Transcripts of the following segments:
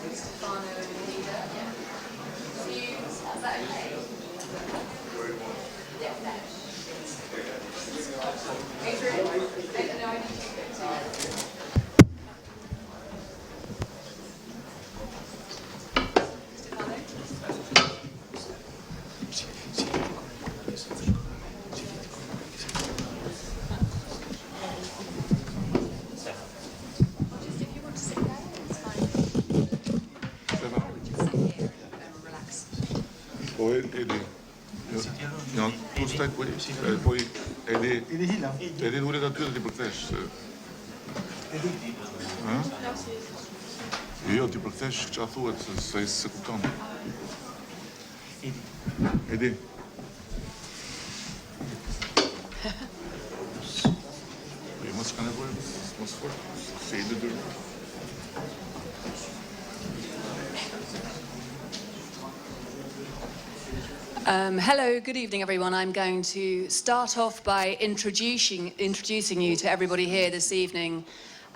Stefano and Hila. So is that okay? Yeah, no. Adrian? No, I need you. Tu stai qui e poi Edi dure da ty dhe ti përkthesh. Jo, ti përkthesh ç'a thuhet se kupton. Edi. Jo mos ka nevojë, mos fort. Se i dy. Hello, good evening everyone. I'm going to start off by introducing you to everybody here this evening,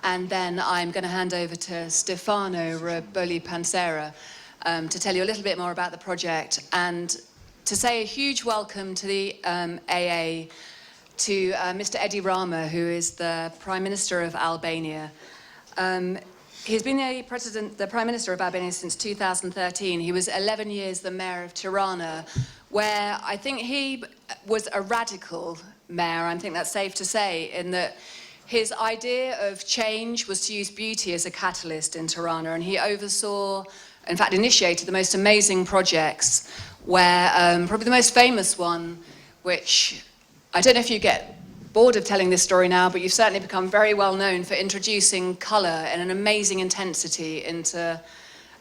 and then I'm going to hand over to Stefano Rabolli Pansera to tell you a little bit more about the project and to say a huge welcome to the AA to Mr. Rama, who is the Prime Minister of Albania. He's been the Prime Minister of Albania since 2013. He was 11 years the Mayor of Tirana, where I think he was a radical mayor, I think that's safe to say, in that his idea of change was to use beauty as a catalyst in Tirana, and he oversaw, in fact initiated the most amazing projects, where probably the most famous one, which I don't know if you get bored of telling this story now, but you've certainly become very well known for introducing colour in an amazing intensity into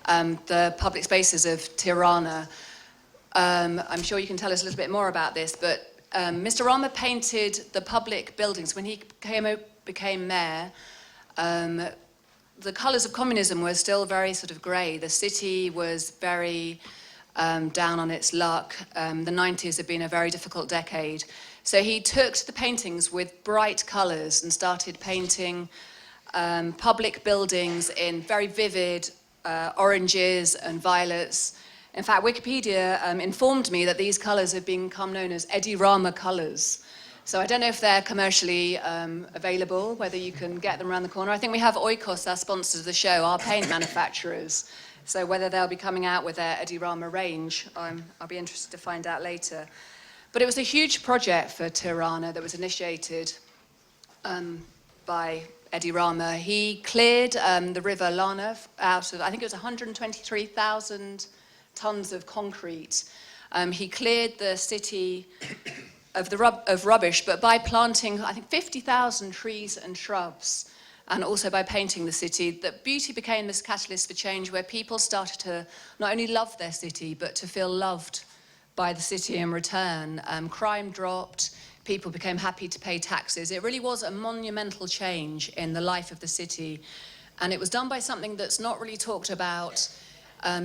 the public spaces of Tirana. I'm sure you can tell us a little bit more about this, but Mr. Rama painted the public buildings. When he became mayor, the colours of communism were still very sort of grey. The city was very down on its luck. The 90s had been a very difficult decade. So he took to the paintings with bright colours and started painting public buildings in very vivid oranges and violets. In fact, Wikipedia informed me that these colours have become known as Rama colours. So I don't know if they're commercially available, whether you can get them around the corner. I think we have Oikos, our sponsors of the show, our paint manufacturers. So whether they'll be coming out with their Rama range, I'll be interested to find out later. But it was a huge project for Tirana that was initiated by Rama. He cleared the river Lana out of, I think it was 123,000 tons of concrete. He cleared the city of rubbish, but by planting, I think, 50,000 trees and shrubs, and also by painting the city, that beauty became this catalyst for change, where people started to not only love their city, but to feel loved by the city in return. Crime dropped, people became happy to pay taxes. It really was a monumental change in the life of the city, and it was done by something that's not really talked about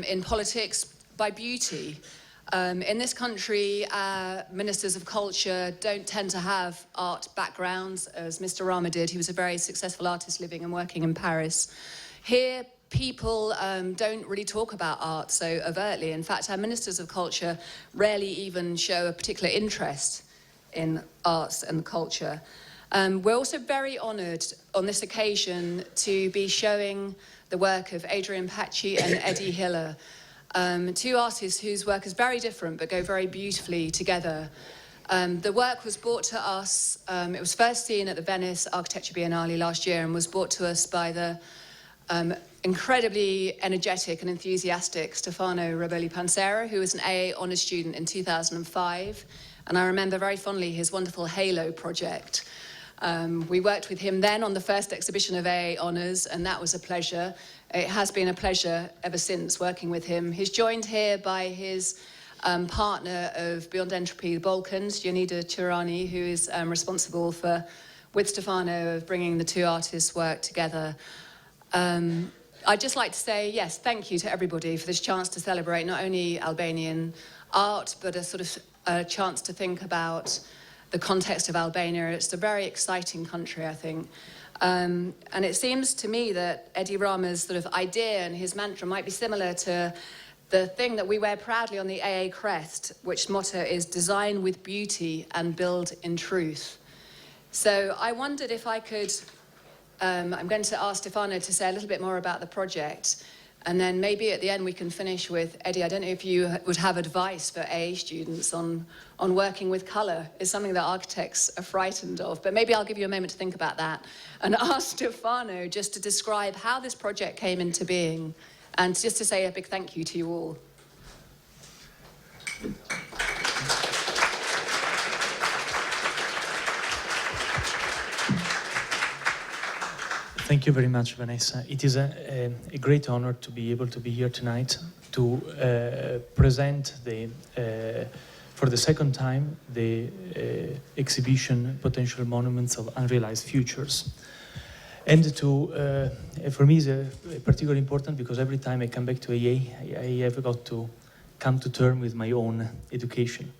in politics, by beauty. In this country, ministers of culture don't tend to have art backgrounds, as Mr. Rama did. He was a very successful artist living and working in Paris. Here, people don't really talk about art so overtly. In fact, our ministers of culture rarely even show a particular interest in arts and culture. We're also very honoured on this occasion to be showing the work of Adrian Paci and Hila, two artists whose work is very different but go very beautifully together. The work was brought to us, it was first seen at the Venice Architecture Biennale last year and was brought to us by the incredibly energetic and enthusiastic Stefano Rabolli Pansera, who was an AA honours student in 2005. And I remember very fondly his wonderful Halo project. We worked with him then on the first exhibition of AA honours, and that was a pleasure. It has been a pleasure ever since working with him. He's joined here by his partner of Beyond Entropy Balkans, Jonida Turani, who is responsible for, with Stefano, of bringing the two artists' work together. I'd just like to say, yes, thank you to everybody for this chance to celebrate not only Albanian art, but a sort of a chance to think about the context of Albania. It's a very exciting country, I think. And it seems to me that Eddie Rama's sort of idea and his mantra might be similar to the thing that we wear proudly on the AA crest, which motto is design with beauty and build in truth. So I wondered if I could, I'm going to ask Stefano to say a little bit more about the project, and then maybe at the end we can finish with Eddie. I don't know if you would have advice for AA students on working with colour. It's something that architects are frightened of, but maybe I'll give you a moment to think about that and ask Stefano just to describe how this project came into being and just to say a big thank you to you all. Thank you very much, Vanessa. It is a great honor to be able to be here tonight to present for the second time the exhibition Potential Monuments of Unrealized Futures. And for me, it's particularly important because every time I come back to AA, I have got to come to terms with my own education.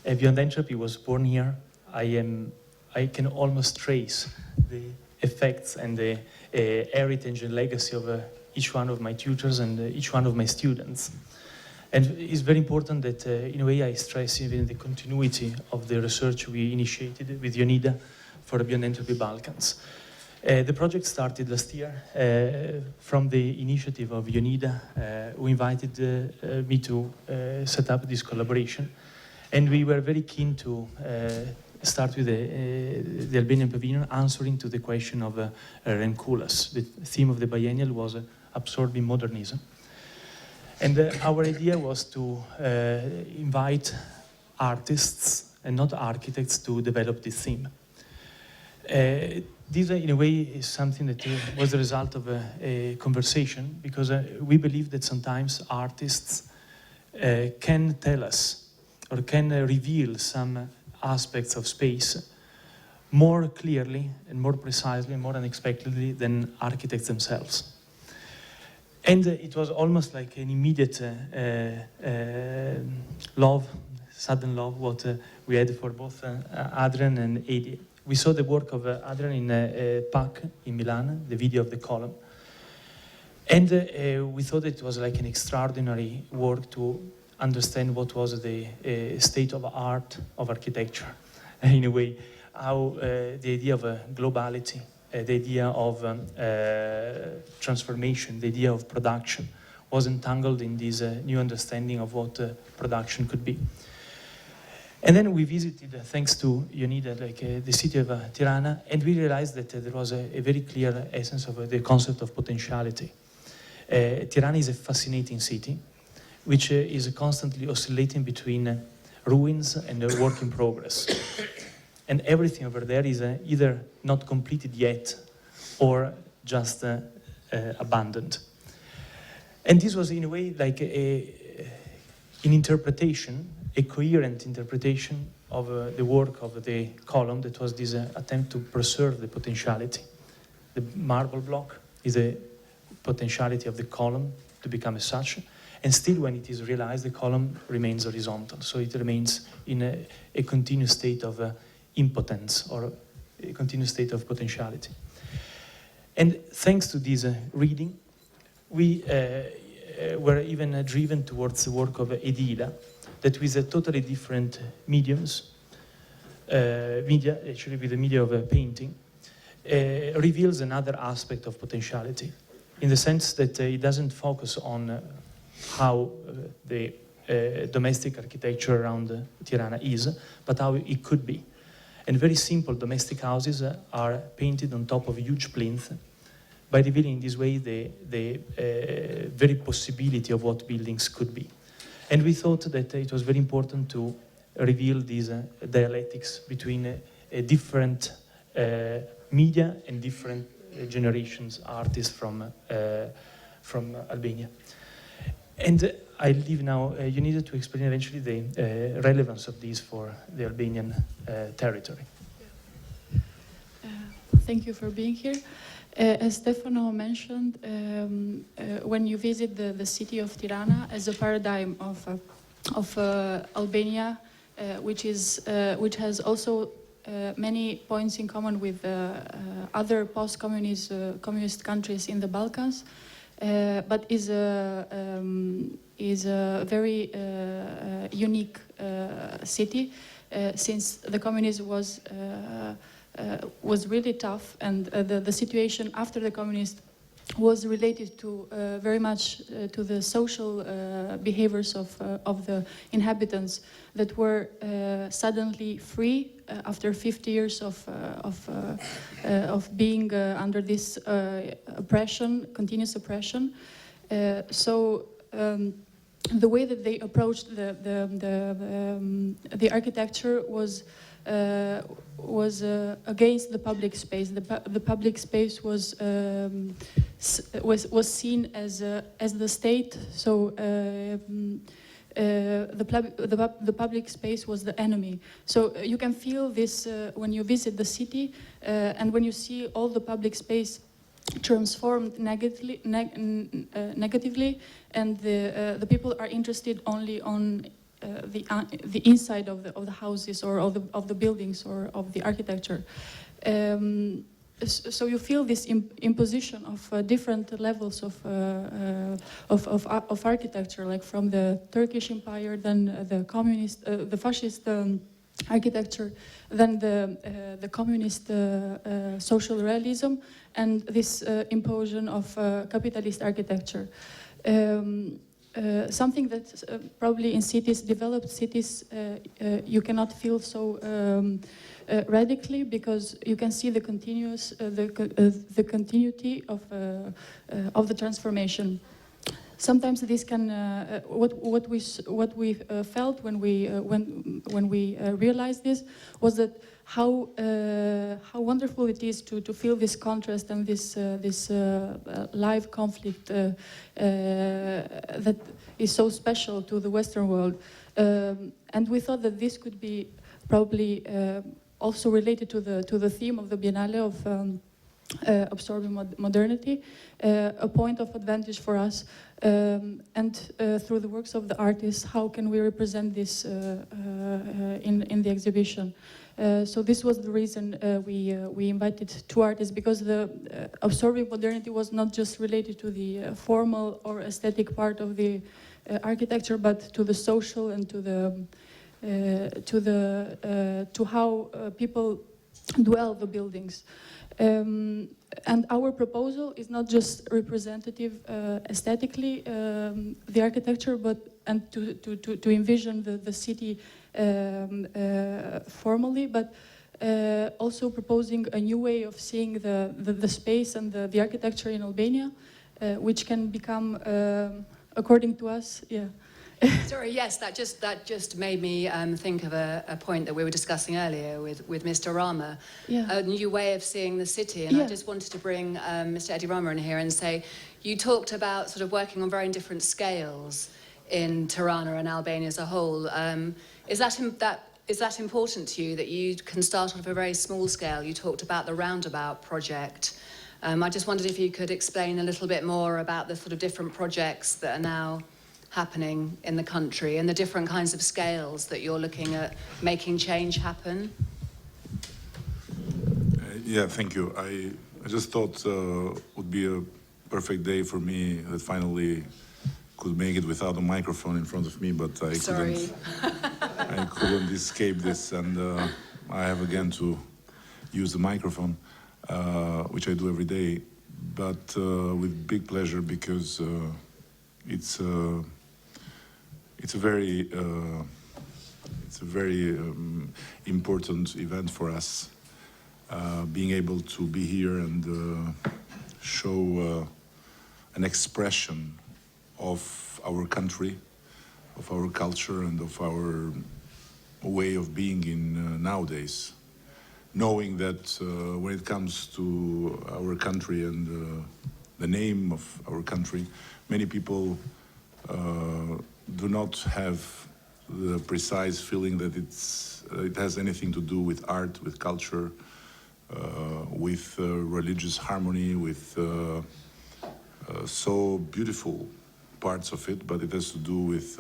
Beyond Entropy was born here. I can almost trace the effects and the heritage and legacy of each one of my tutors and each one of my students. And it's very important that, in a way, I stress even the continuity of the research we initiated with Jonida for Beyond Entropy Balkans. The project started last year from the initiative of Jonida, who invited me to set up this collaboration. And we were very keen to start with the Albanian Pavilion, answering to the question of Remkulas. The theme of the biennial was absorbing modernism. And our idea was to invite artists and not architects to develop this theme. This, in a way, is something that was the result of a conversation, because we believe that sometimes artists can tell us or can reveal some aspects of space more clearly and more precisely and more unexpectedly than architects themselves. And it was almost like an immediate love, sudden love, what we had for both Adrian and Adrian. We saw the work of Adrian in Paci in Milan, the video of the column. And we thought it was like an extraordinary work to understand what was the state of art, of architecture. In a way, how the idea of globality, the idea of transformation, the idea of production was entangled in this new understanding of what production could be. And then we visited, thanks to Jonida, the city of Tirana, and we realized that there was a very clear essence of the concept of potentiality. Tirana is a fascinating city, which is constantly oscillating between ruins and a work in progress. And everything over there is either not completed yet or just abandoned. And this was, in a way, like an interpretation, a coherent interpretation of the work of the column that was this attempt to preserve the potentiality. The marble block is a potentiality of the column to become as such. And still, when it is realized, the column remains horizontal. So it remains in a continuous state of impotence or a continuous state of potentiality. And thanks to this reading, we were even driven towards the work of Hila, that with a totally different media, actually with the media of painting, reveals another aspect of potentiality, in the sense that it doesn't focus on how the domestic architecture around Tirana is, but how it could be. And very simple domestic houses are painted on top of a huge plinth, by revealing in this way the very possibility of what buildings could be. And we thought that it was very important to reveal these dialectics between different media and different generations, artists from Albania. And I leave now, you needed to explain eventually the relevance of these for the Albanian territory. Thank you for being here. As Stefano mentioned, when you visit the city of Tirana as a paradigm of Albania which has also many points in common with other post-communist communist countries in the Balkans, but is a very unique city, since the communism was really tough, and the situation after the communist was related to very much to the social behaviors of the inhabitants that were suddenly free after 50 years of being under this oppression, continuous oppression. So the way that they approached the architecture was against the public space. The public space was seen as the state. So the public space was the enemy. So you can feel this when you visit the city, and when you see all the public space transformed negatively, and the people are interested only on the inside of the houses, or of the buildings, or of the architecture. So you feel this imposition of different levels of architecture, like from the Turkish Empire, then the communist, the fascist architecture, then the communist social realism, and this imposition of capitalist architecture. Something that probably in cities, developed cities, you cannot feel so radically, because you can see the continuous, the continuity of the transformation. Sometimes this can what we felt when we realized this was that how wonderful it is to feel this contrast and this live conflict that is so special to the Western world, and we thought that this could be probably also related to the theme of the Biennale of absorbing modernity, a point of advantage for us, and through the works of the artists, how can we represent this in the exhibition? So this was the reason we invited two artists, because the absorbing modernity was not just related to the formal or aesthetic part of the architecture, but to the social and to how people dwell the buildings. And our proposal is not just representative aesthetically, the architecture, but to envision the city formally, but also proposing a new way of seeing the space and the architecture in Albania, which can become, according to us, yeah. Sorry, yes, that just made me think of a point that we were discussing earlier with Mr. Rama, Yeah. a new way of seeing the city. And Yeah. I just wanted to bring Mr. Eddie Rama in here and say, you talked about sort of working on very different scales in Tirana and Albania as a whole. Is that important to you, that you can start off a very small scale? You talked about the roundabout project. I just wondered if you could explain a little bit more about the sort of different projects that are now happening in the country and the different kinds of scales that you're looking at making change happen. Yeah, thank you. I just thought would be a perfect day for me that finally could make it without a microphone in front of me, but I couldn't escape this, and I have again to use the microphone, which I do every day, but with big pleasure, because it's a very important event for us, being able to be here and show an expression of our country, of our culture, and of our way of being in nowadays. Knowing that when it comes to our country and the name of our country, many people do not have the precise feeling that it has anything to do with art, with culture, with religious harmony, with so beautiful parts of it, but it has to do with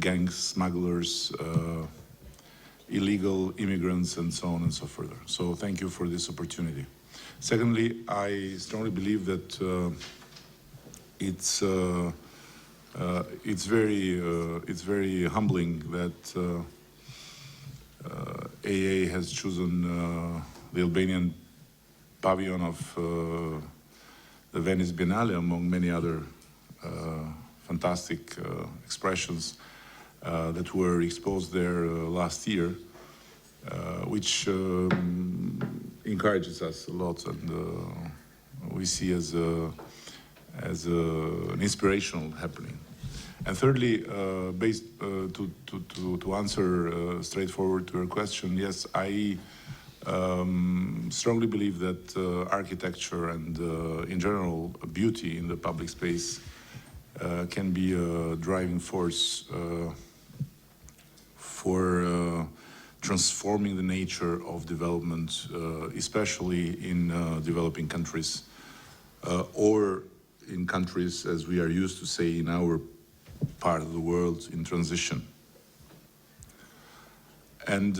gangs, smugglers, illegal immigrants and so on and so further. So thank you for this opportunity. Secondly, I strongly believe that it's very humbling that AA has chosen the Albanian Pavilion of the Venice Biennale among many other fantastic expressions that were exposed there last year, which encourages us a lot, and we see as an inspirational happening. And thirdly, to answer straightforward to your question, yes, I strongly believe that architecture and in general beauty in the public space can be a driving force for transforming the nature of development, especially in developing countries, or in countries, as we are used to say in our part of the world, in transition. And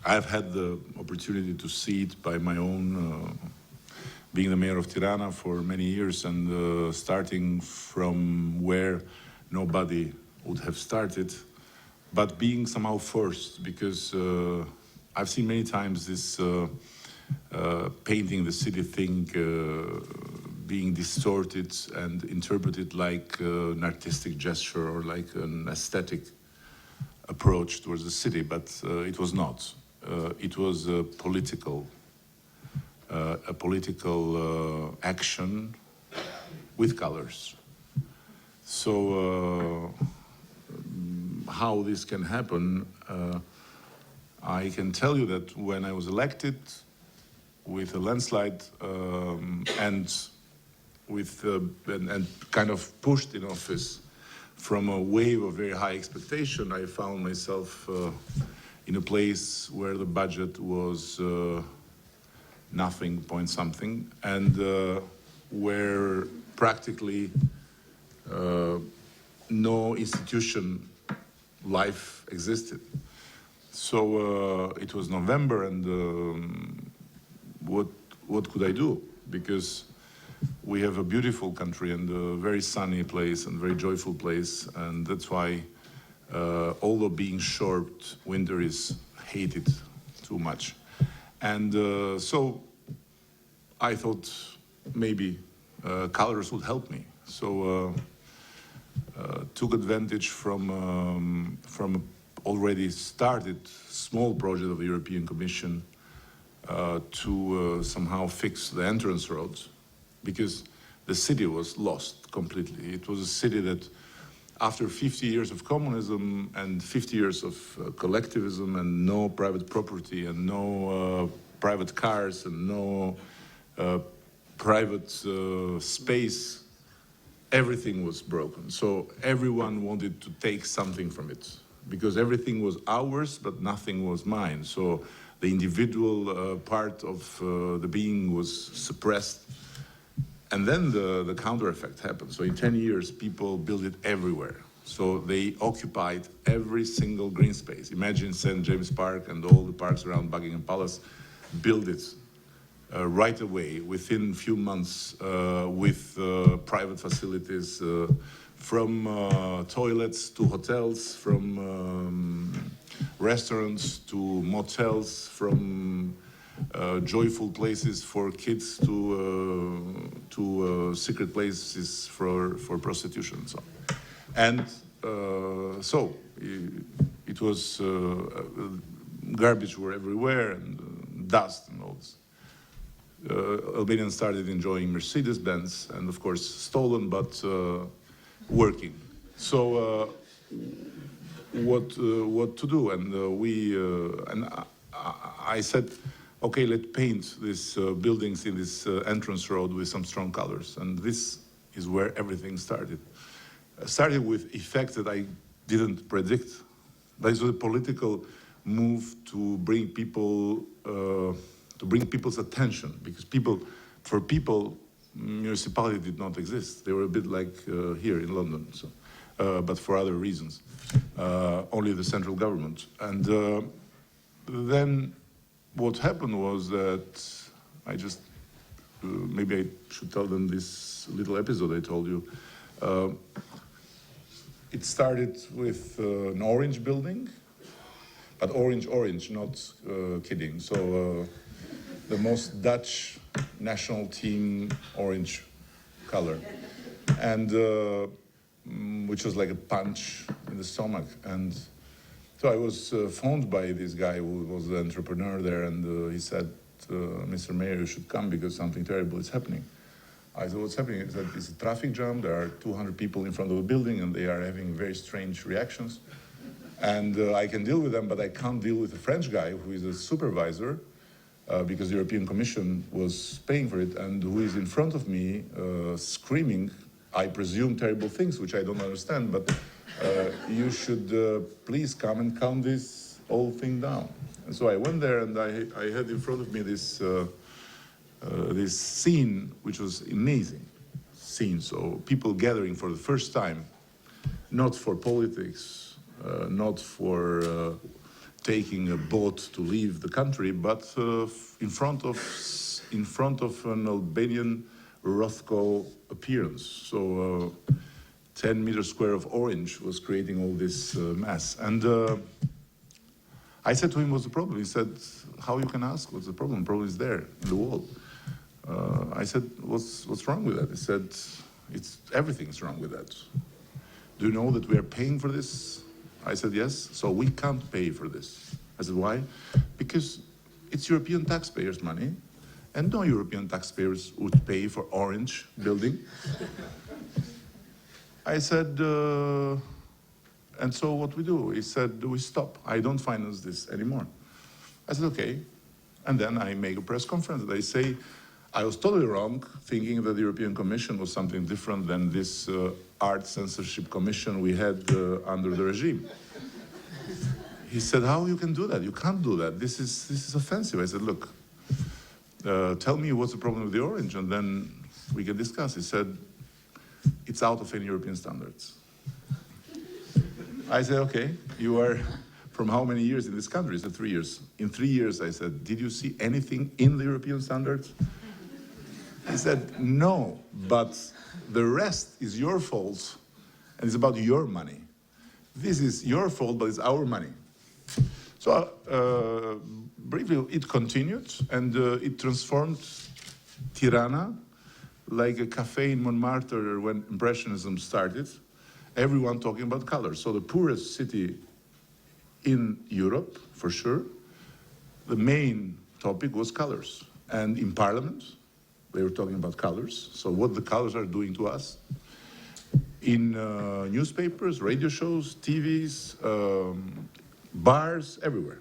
I've had the opportunity to see it by my own, being the mayor of Tirana for many years, and starting from where nobody would have started, but being somehow forced, because I've seen many times this painting the city thing being distorted and interpreted like an artistic gesture or like an aesthetic approach towards the city, but it was not. It was a political action with colors. So how this can happen, I can tell you that when I was elected with a landslide and kind of pushed in office from a wave of very high expectation, I found myself in a place where the budget was nothing point something, and where practically no institution life existed. So it was November, and what could I do? Because we have a beautiful country and a very sunny place and very joyful place, and that's why, although being short, winter is hated too much. And so I thought maybe colors would help me. So took advantage from already started small project of the European Commission to somehow fix the entrance roads, because the city was lost completely. It was a city that, after 50 years of communism and 50 years of collectivism and no private property and no private cars and no private space, everything was broken. So everyone wanted to take something from it, because everything was ours, but nothing was mine. So the individual part of the being was suppressed. And then the counter effect happened. So in 10 years, people built it everywhere. So they occupied every single green space. Imagine St. James Park and all the parks around Buckingham Palace, build it right away, within a few months, with private facilities, from toilets to hotels, from restaurants to motels, from joyful places for kids to secret places for prostitution and so on. And so it was garbage were everywhere, and dust and all this. Albanians started enjoying Mercedes-Benz, and of course stolen, but working. So what to do? And I said, okay, let's paint these buildings in this entrance road with some strong colors. And this is where everything started. Started with effects that I didn't predict. But it was a political move to bring people, people's attention, because for people, municipality did not exist. They were a bit like here in London. So but for other reasons. Only the central government. And then what happened was that I just, maybe I should tell them this little episode I told you. It started with an orange building, but orange, not kidding. So the most Dutch national team orange color, and which was like a punch in the stomach. And so I was phoned by this guy who was the entrepreneur there, and he said, Mr. Mayor, you should come because something terrible is happening. I said, what's happening? He said, it's a traffic jam. There are 200 people in front of the building, and they are having very strange reactions. And I can deal with them, but I can't deal with a French guy who is a supervisor, because the European Commission was paying for it, and who is in front of me screaming, I presume, terrible things, which I don't understand, but you should please come and calm this whole thing down. And so I went there, and I had in front of me this this scene, which was amazing scene. So people gathering for the first time, not for politics, not for taking a boat to leave the country, but in front of an Albanian Rothko appearance. So 10 meters square of orange was creating all this mess. And I said to him, what's the problem? He said, how you can ask? What's the problem? The problem is there in the wall. I said, what's wrong with that? He said, everything's wrong with that. Do you know that we are paying for this? I said, yes. So we can't pay for this. I said, why? Because it's European taxpayers' money, and no European taxpayers would pay for orange building. I said, and so what we do? He said, we stop. I don't finance this anymore. I said, okay. And then I make a press conference. They say, I was totally wrong, thinking that the European Commission was something different than this art censorship commission we had under the regime. He said, how you can do that? You can't do that. This is offensive. I said, look, tell me what's the problem with the orange, and then we can discuss. He said, it's out of any European standards. I said, okay, you are from how many years in this country? He said, 3 years. In 3 years, I said, did you see anything in the European standards? He said, no, but the rest is your fault, and it's about your money. This is your fault, but it's our money. So briefly, it continued, and it transformed Tirana like a cafe in Montmartre when Impressionism started, everyone talking about colors. So the poorest city in Europe, for sure, the main topic was colors. And in Parliament, they were talking about colors, so what the colors are doing to us. In newspapers, radio shows, TVs, bars, everywhere.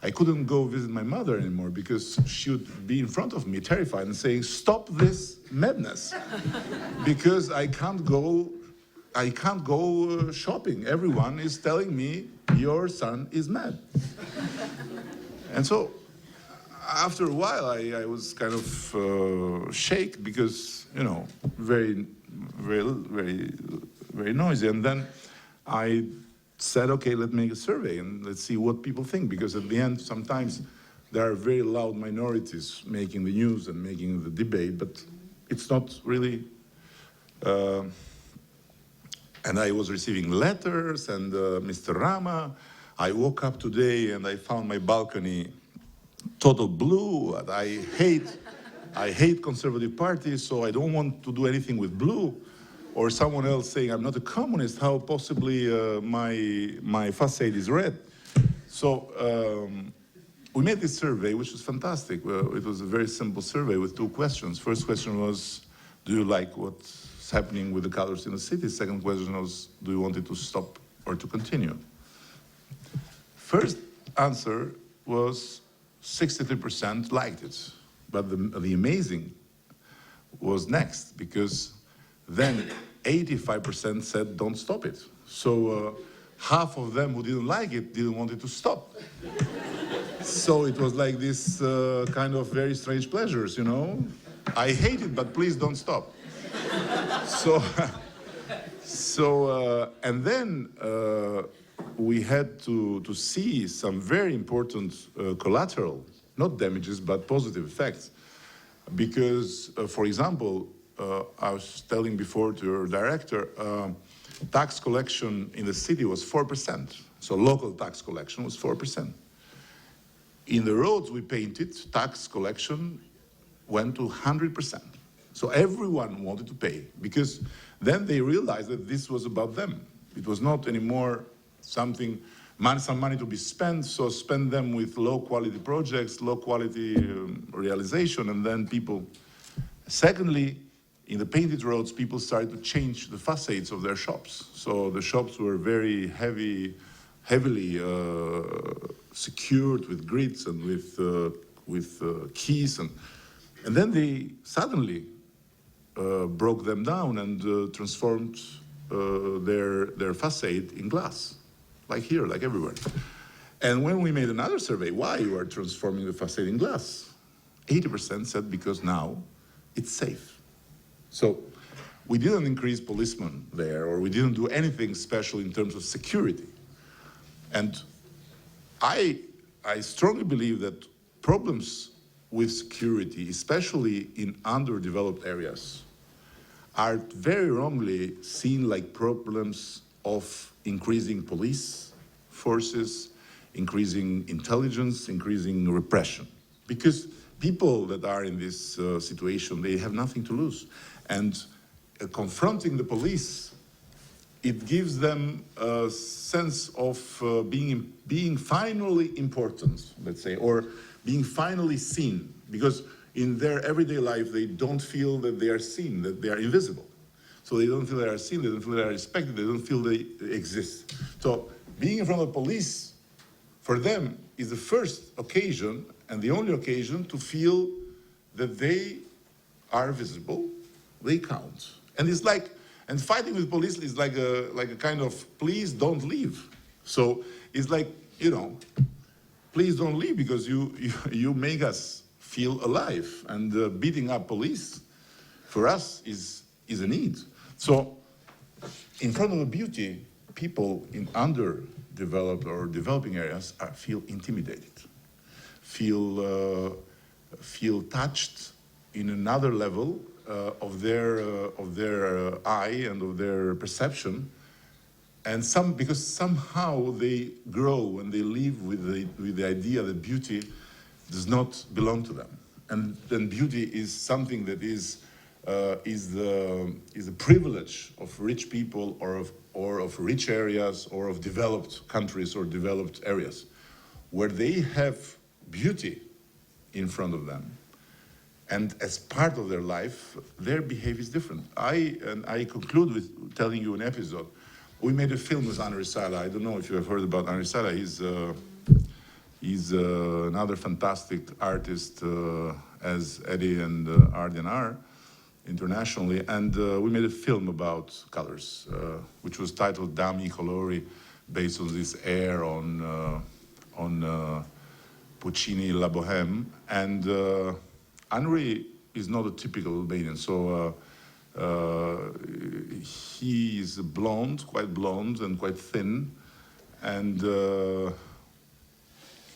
I couldn't go visit my mother anymore because she would be in front of me, terrified, and saying, stop this madness, because I can't go shopping. Everyone is telling me, your son is mad. And so, after a while, I was kind of shaken because, you know, very noisy. And then I said, okay, let's make a survey and let's see what people think. Because at the end, sometimes there are very loud minorities making the news and making the debate, but it's not really... and I was receiving letters, and Mr. Rama, I woke up today and I found my balcony total blue. I hate conservative parties, so I don't want to do anything with blue. Or someone else saying, I'm not a communist, how possibly my facade is red? So we made this survey, which was fantastic. It was a very simple survey with 2 questions. First question was, do you like what's happening with the colors in the city? Second question was, do you want it to stop or to continue? First answer was 63% liked it. But the amazing was next, because then 85% said don't stop it. So half of them who didn't like it didn't want it to stop. So it was like this kind of very strange pleasures, you know? I hate it, but please don't stop. So, and then we had to see some very important collateral, not damages, but positive effects. Because, for example, I was telling before to your director, tax collection in the city was 4%. So local tax collection was 4%. In the roads we painted, tax collection went to 100%. So everyone wanted to pay, because then they realized that this was about them. It was not anymore something, some money to be spent, so spend them with low quality projects, low quality realization, and then people. Secondly, in the painted roads, people started to change the facades of their shops. So the shops were very heavily secured with grids and with keys, and then they suddenly broke them down and transformed their facade in glass, like here, like everywhere. And when we made another survey, why you are transforming the facade in glass? 80% said because now it's safe. So we didn't increase policemen there, or we didn't do anything special in terms of security. And I strongly believe that problems with security, especially in underdeveloped areas, are very wrongly seen like problems of increasing police forces, increasing intelligence, increasing repression. Because people that are in this situation, they have nothing to lose. And confronting the police, it gives them a sense of being finally important, let's say, or being finally seen. Because in their everyday life, they don't feel that they are seen, that they are invisible. So they don't feel they are seen, they don't feel they are respected, they don't feel they exist. So being in front of police, for them, is the first occasion and the only occasion to feel that they are visible, they count. And it's like, and fighting with police is like a kind of, please don't leave. So it's like, you know, please don't leave because you make us feel alive. And beating up police, for us, is a need. So in front of the beauty, people in underdeveloped or developing areas feel intimidated, feel touched in another level of their eye and of their perception, and because somehow they grow and they live with the idea that beauty does not belong to them, and then beauty is something that is a privilege of rich people or of rich areas or of developed countries or developed areas, where they have beauty in front of them. And as part of their life, their behavior is different. I conclude with telling you an episode. We made a film with Henri Sala. I don't know if you have heard about Henri Sala. He's another fantastic artist, as Eddie and Adrian are, internationally. And we made a film about colors, which was titled Dami Colori, based on this air on Puccini La Bohème. And Henri is not a typical Albanian, so he is blonde, and quite thin, and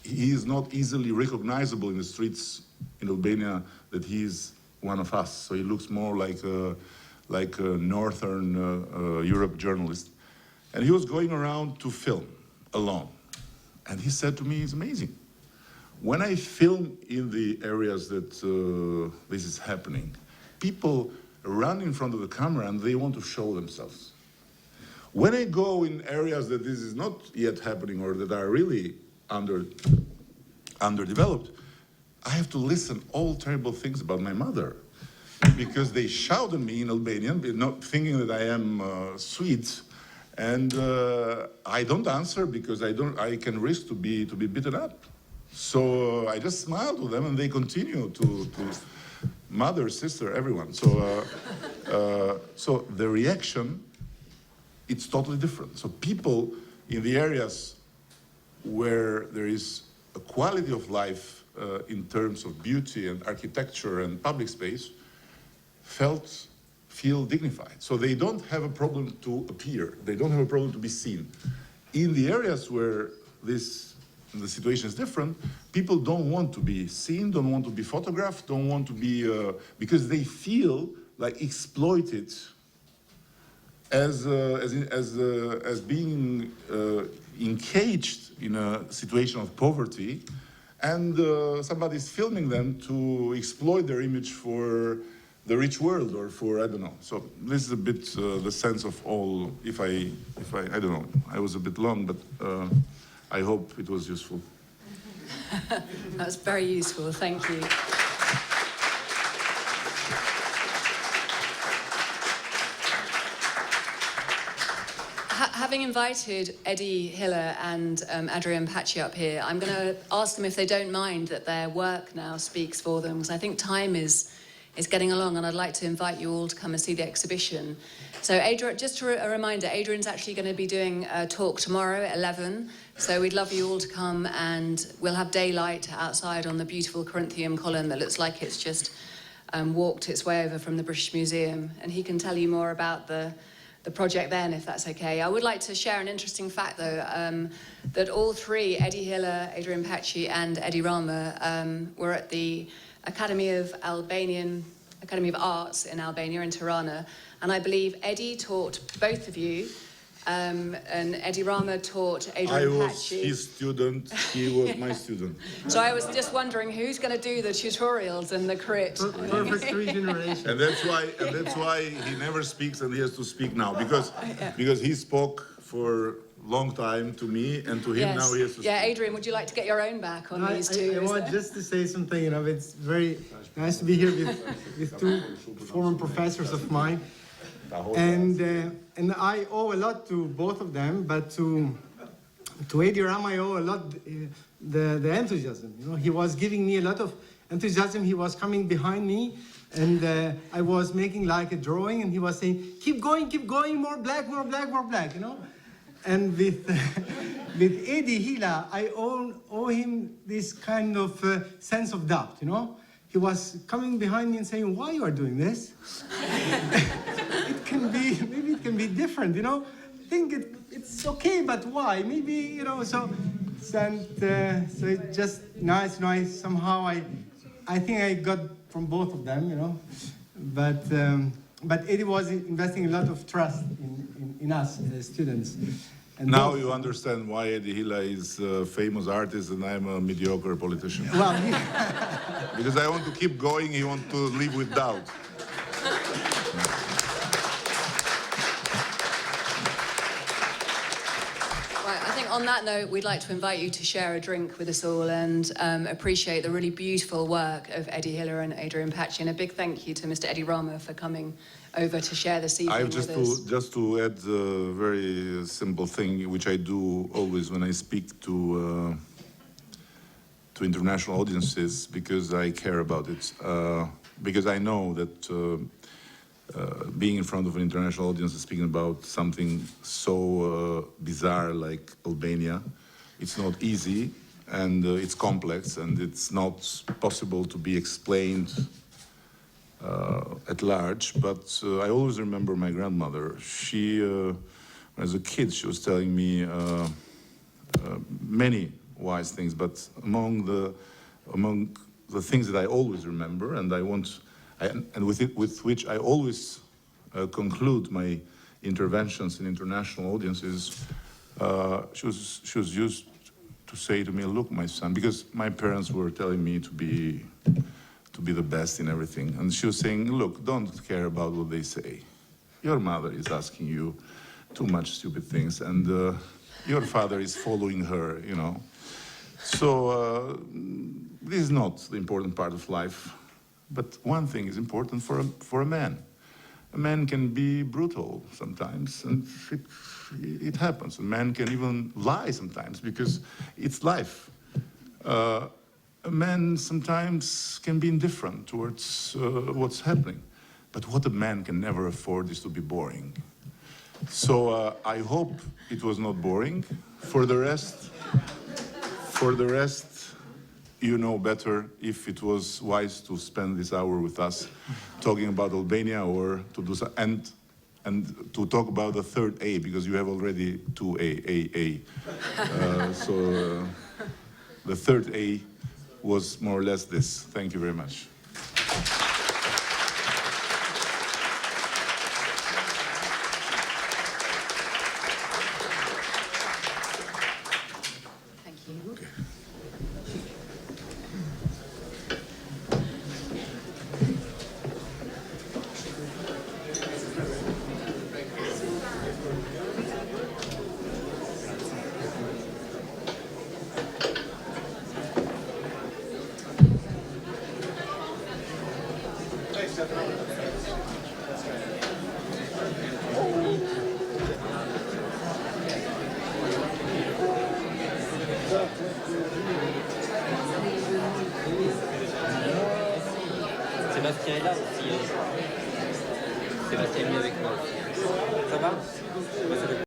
he is not easily recognizable in the streets in Albania that he is one of us. So he looks more like a Northern Europe journalist, and he was going around to film alone, and he said to me, "It's amazing. When I film in the areas that this is happening, people run in front of the camera and they want to show themselves. When I go in areas that this is not yet happening or that are really underdeveloped, I have to listen all terrible things about my mother, because they shout at me in Albanian, not thinking that I am sweet, and I don't answer because I can risk to be beaten up. So I just smile to them, and they continue to mother, sister, everyone. So so the reaction, it's totally different. So people in the areas where there is a quality of life in terms of beauty and architecture and public space felt feel dignified. So they don't have a problem to appear. They don't have a problem to be seen. In the areas where the situation is different, people don't want to be seen, don't want to be photographed, don't want to be, because they feel like exploited as being encaged in a situation of poverty, and somebody's filming them to exploit their image for the rich world or for, I don't know. So this is a bit the sense of all, if I don't know, I was a bit long, but I hope it was useful. That was very useful, thank you. Having invited Eddie, Hila and Adrian Paci up here, I'm going to ask them if they don't mind that their work now speaks for them, because I think time is getting along, and I'd like to invite you all to come and see the exhibition. So Adrian, just a reminder, Adrian's actually going to be doing a talk tomorrow at 11, so we'd love you all to come, and we'll have daylight outside on the beautiful Corinthian column that looks like it's just walked its way over from the British Museum, and he can tell you more about the project then, if that's okay. I would like to share an interesting fact, though, that all three, Eddie Hila, Adrian Paci and Eddie Rama, were at the Academy of Arts in Albania, in Tirana, and I believe Eddie taught both of you, and Eddie Rama taught Adrian Paci. I was his student, he was my student. So I was just wondering who's going to do the tutorials and the crit. Perfect regeneration. And that's why he never speaks, and he has to speak now, because he spoke for long time to me, and to him now he has to speak. Yeah, Adrian, would you like to get your own back on these two? I want just to say something, it's very nice to be here with two former professors of mine. And I owe a lot to both of them, but to Eddie Rama I owe a lot the enthusiasm. He was giving me a lot of enthusiasm. He was coming behind me, and I was making like a drawing, and he was saying, keep going, more black, more black, more black, And with Eddie Hila, I owe him this kind of sense of doubt, He was coming behind me and saying, why you are doing this? Maybe it can be different, I think it's okay, but why? Maybe, so it's just nice, somehow I think I got from both of them, But Eddie was investing a lot of trust in us, students. And now you understand why Eddie Hila is a famous artist and I'm a mediocre politician. Well, because I want to keep going, he wants to live with doubt. Right, I think on that note, we'd like to invite you to share a drink with us all and appreciate the really beautiful work of Eddie Hila and Adrian Paci, and a big thank you to Mr. Eddie Rama for coming over to share this evening with us. Just to add a very simple thing, which I do always when I speak to international audiences, because I care about it. Because I know that being in front of an international audience and speaking about something so bizarre like Albania, it's not easy, and it's complex, and it's not possible to be explained at large, but I always remember my grandmother. She, as a kid, she was telling me many wise things, but among the things that I always remember, and with which I always conclude my interventions in international audiences, she was used to say to me, "Look, my son," because my parents were telling me to be the best in everything. And she was saying, "Look, don't care about what they say. Your mother is asking you too much stupid things, and your father is following her, So this is not the important part of life. But one thing is important for a man. A man can be brutal sometimes, and it happens. A man can even lie sometimes, because it's life. A man sometimes can be indifferent towards what's happening. But what a man can never afford is to be boring. So I hope it was not boring. For the rest, you know better if it was wise to spend this hour with us talking about Albania or to do so, and to talk about the third A, because you have already two A. So the third A was more or less this. Thank you very much. Thank you. Okay. Sébastien est là aussi. Sébastien est venu avec moi aussi. Ça va?